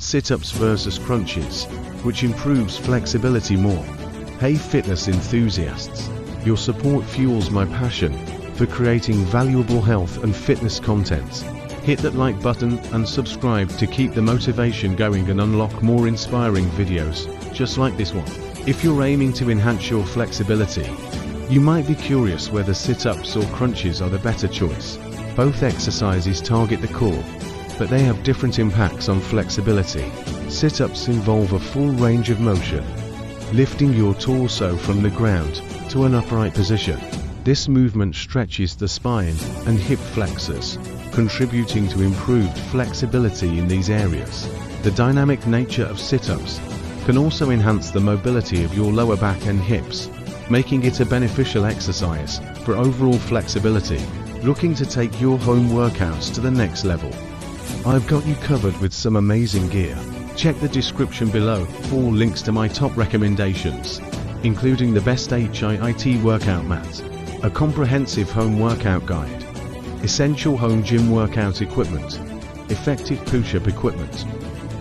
sit-ups versus crunches, which improves flexibility more. Hey fitness enthusiasts, your support fuels my passion for creating valuable health and fitness content. Hit that like button and subscribe to keep the motivation going and unlock more inspiring videos, just like this one. If you're aiming to enhance your flexibility, you might be curious whether sit-ups or crunches are the better choice. Both exercises target the core, but they have different impacts on flexibility. Sit-ups involve a full range of motion, lifting your torso from the ground to an upright position. This movement stretches the spine and hip flexors, contributing to improved flexibility in these areas. The dynamic nature of sit-ups can also enhance the mobility of your lower back and hips, making it a beneficial exercise for overall flexibility. Looking to take your home workouts to the next level? I've got you covered with some amazing gear. Check the description below for links to my top recommendations, including the best HIIT workout mat, a comprehensive home workout guide, essential home gym workout equipment, effective push-up equipment,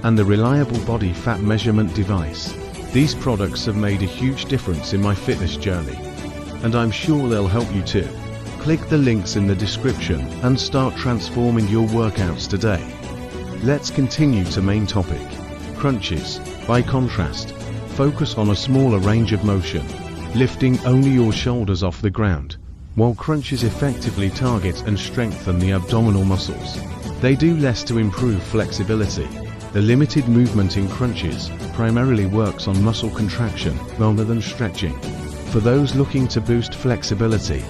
and the reliable body fat measurement device. These products have made a huge difference in my fitness journey, and I'm sure they'll help you too. Click the links in the description and start transforming your workouts today. Let's continue to main topic. Crunches, by contrast, focus on a smaller range of motion, lifting only your shoulders off the ground, while crunches effectively target and strengthen the abdominal muscles. They do less to improve flexibility. The limited movement in crunches primarily works on muscle contraction rather than stretching. For those looking to boost flexibility,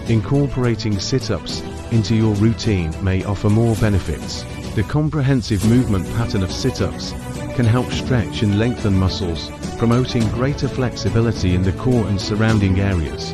incorporating sit-ups into your routine may offer more benefits. The comprehensive movement pattern of sit-ups can help stretch and lengthen muscles, promoting greater flexibility in the core and surrounding areas.